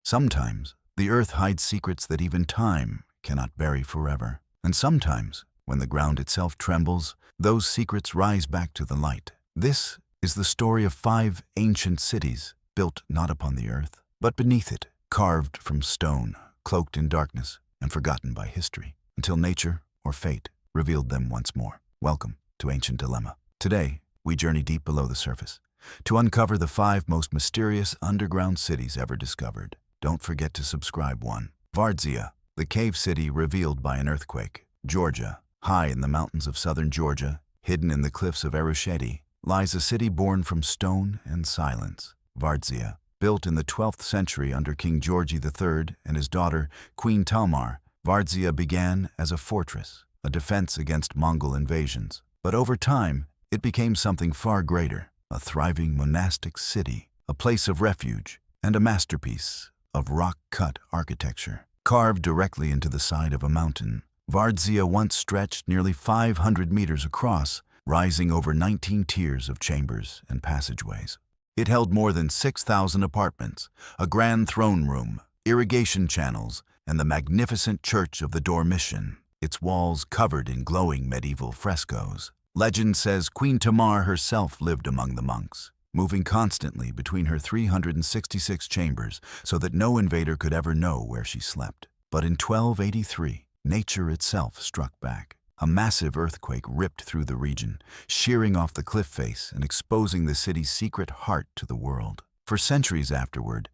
Sometimes, the earth hides secrets that even time cannot bury forever. And sometimes, when the ground itself trembles, those secrets rise back to the light. This is the story of 5 ancient cities built not upon the earth, but beneath it, carved from stone, cloaked in darkness, and forgotten by history, until nature or fate revealed them once more. Welcome to Ancient Dilemma. Today, we journey deep below the surface to uncover the 5 most mysterious underground cities ever discovered. Don't forget to subscribe. 1. Vardzia, the cave city revealed by an earthquake. Georgia, high in the mountains of southern Georgia, hidden in the cliffs of Erusheti, lies a city born from stone and silence. Vardzia, built in the 12th century under King Georgi III and his daughter, Queen Tamar, Vardzia began as a fortress, a defense against Mongol invasions. But over time, it became something far greater, a thriving monastic city, a place of refuge, and a masterpiece of rock-cut architecture. Carved directly into the side of a mountain, Vardzia once stretched nearly 500 meters across, rising over 19 tiers of chambers and passageways. It held more than 6,000 apartments, a grand throne room, irrigation channels, and the magnificent Church of the Dormition, its walls covered in glowing medieval frescoes. Legend says Queen Tamar herself lived among the monks, moving constantly between her 366 chambers so that no invader could ever know where she slept. But in 1283, nature itself struck back. A massive earthquake ripped through the region, shearing off the cliff face and exposing the city's secret heart to the world. For centuries afterward,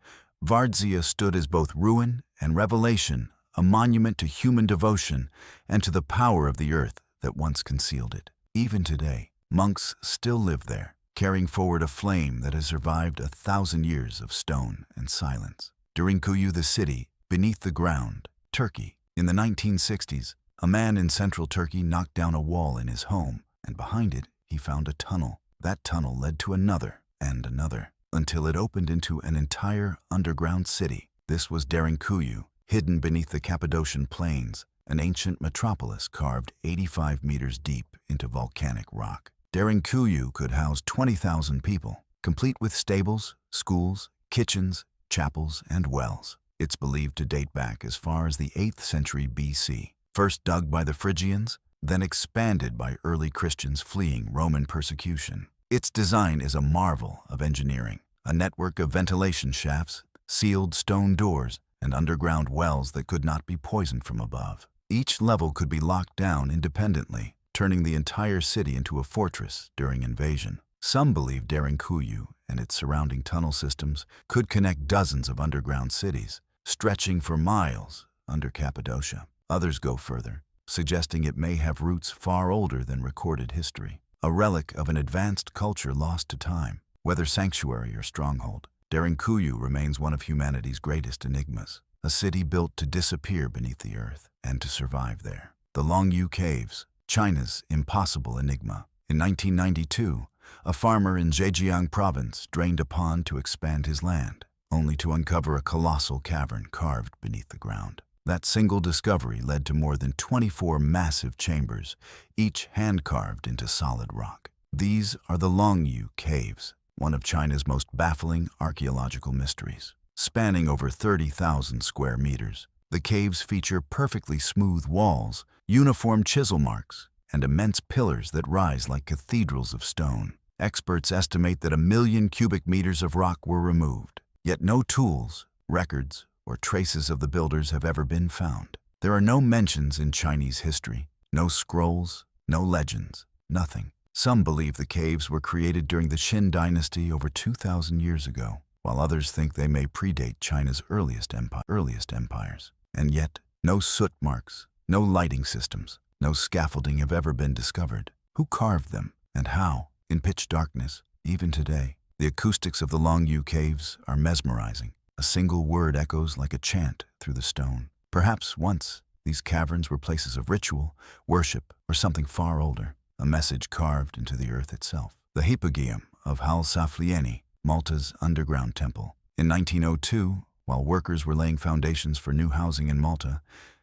Vardzia stood as both ruin and revelation, a monument to human devotion and to the power of the earth that once concealed it. Even today, monks still live there, carrying forward a flame that has survived 1,000 years of stone and silence. Derinkuyu, the city, beneath the ground, Turkey. In the 1960s, a man in central Turkey knocked down a wall in his home, and behind it, he found a tunnel. That tunnel led to another and another, until it opened into an entire underground city. This was Derinkuyu, hidden beneath the Cappadocian plains, an ancient metropolis carved 85 meters deep into volcanic rock. Derinkuyu could house 20,000 people, complete with stables, schools, kitchens, chapels, and wells. It's believed to date back as far as the 8th century BC. First dug by the Phrygians, then expanded by early Christians fleeing Roman persecution. Its design is a marvel of engineering, a network of ventilation shafts, sealed stone doors, and underground wells that could not be poisoned from above. Each level could be locked down independently, turning the entire city into a fortress during invasion. Some believe Derinkuyu and its surrounding tunnel systems could connect dozens of underground cities, stretching for miles under Cappadocia. Others go further, suggesting it may have roots far older than recorded history, a relic of an advanced culture lost to time. Whether sanctuary or stronghold, Derinkuyu remains one of humanity's greatest enigmas, a city built to disappear beneath the earth and to survive there. The Longyou Caves, China's impossible enigma. In 1992, a farmer in Zhejiang province drained a pond to expand his land, only to uncover a colossal cavern carved beneath the ground. That single discovery led to more than 24 massive chambers, each hand-carved into solid rock. These are the Longyou Caves, one of China's most baffling archaeological mysteries. Spanning over 30,000 square meters, the caves feature perfectly smooth walls, uniform chisel marks, and immense pillars that rise like cathedrals of stone. Experts estimate that 1 million cubic meters of rock were removed, yet no tools, records, or traces of the builders have ever been found. There are no mentions in Chinese history, no scrolls, no legends, nothing. Some believe the caves were created during the Qin dynasty over 2,000 years ago, while others think they may predate China's earliest empires. And yet, no soot marks, no lighting systems, no scaffolding have ever been discovered. Who carved them, and how? In pitch darkness, even today, the acoustics of the Longyou Caves are mesmerizing. A single word echoes like a chant through the stone. Perhaps once, these caverns were places of ritual, worship, or something far older, a message carved into the earth itself. The Hypogeum of Ħal-Saflieni, Malta's underground temple. In 1902, while workers were laying foundations for new housing in Malta,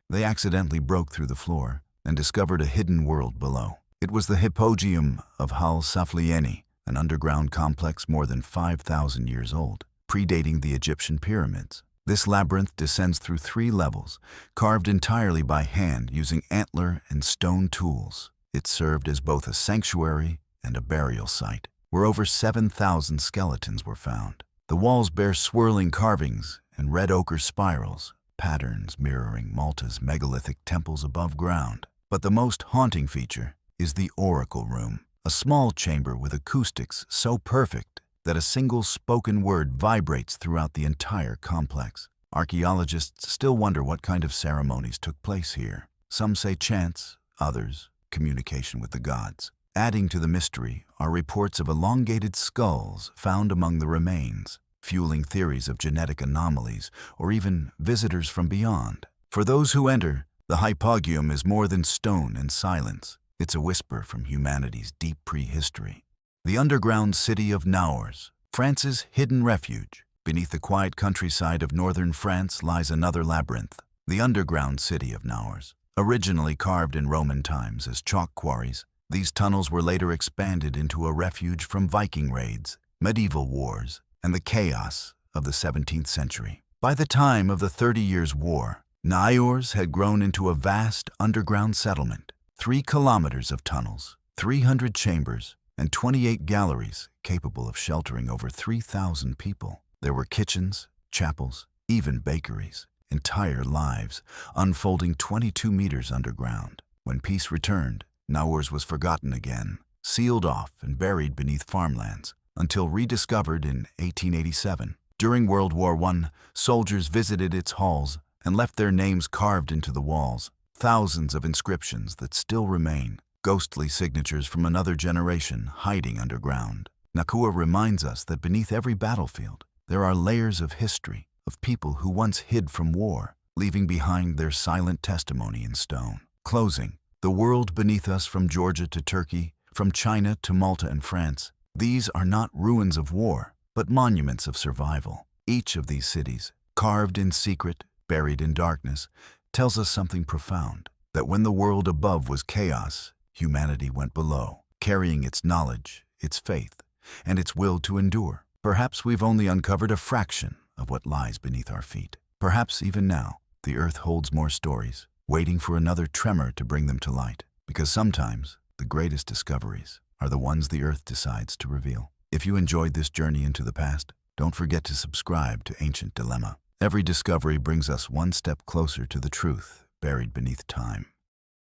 they accidentally broke through the floor and discovered a hidden world below. It was the Hypogeum of Ħal-Saflieni, an underground complex more than 5,000 years old, predating the Egyptian pyramids. This labyrinth descends through 3 levels, carved entirely by hand using antler and stone tools. It served as both a sanctuary and a burial site, where over 7,000 skeletons were found. The walls bear swirling carvings and red ochre spirals, patterns mirroring Malta's megalithic temples above ground. But the most haunting feature is the Oracle Room, a small chamber with acoustics so perfect that a single spoken word vibrates throughout the entire complex. Archaeologists still wonder what kind of ceremonies took place here. Some say chants, others communication with the gods. Adding to the mystery are reports of elongated skulls found among the remains, fueling theories of genetic anomalies or even visitors from beyond. For those who enter, the Hypogeum is more than stone and silence. It's a whisper from humanity's deep prehistory. The underground city of Naours, France's hidden refuge. Beneath the quiet countryside of northern France lies another labyrinth, the underground city of Naours. Originally carved in Roman times as chalk quarries, these tunnels were later expanded into a refuge from Viking raids, medieval wars, and the chaos of the 17th century. By the time of the 30 Years' War, Naours had grown into a vast underground settlement. 3 kilometers of tunnels, 300 chambers, and 28 galleries capable of sheltering over 3,000 people. There were kitchens, chapels, even bakeries, entire lives unfolding 22 meters underground. When peace returned, Naours was forgotten again, sealed off and buried beneath farmlands, until rediscovered in 1887. During World War I, soldiers visited its halls and left their names carved into the walls. Thousands of inscriptions that still remain, ghostly signatures from another generation hiding underground. Naours reminds us that beneath every battlefield, there are layers of history, of people who once hid from war, leaving behind their silent testimony in stone. Closing, the world beneath us from Georgia to Turkey, from China to Malta and France, these are not ruins of war, but monuments of survival. Each of these cities, carved in secret, buried in darkness, tells us something profound, that when the world above was chaos, humanity went below, carrying its knowledge, its faith, and its will to endure. Perhaps we've only uncovered a fraction of what lies beneath our feet. Perhaps even now, the earth holds more stories, waiting for another tremor to bring them to light. Because sometimes, the greatest discoveries are the ones the earth decides to reveal. If you enjoyed this journey into the past, don't forget to subscribe to Ancient Dilemma. Every discovery brings us one step closer to the truth buried beneath time.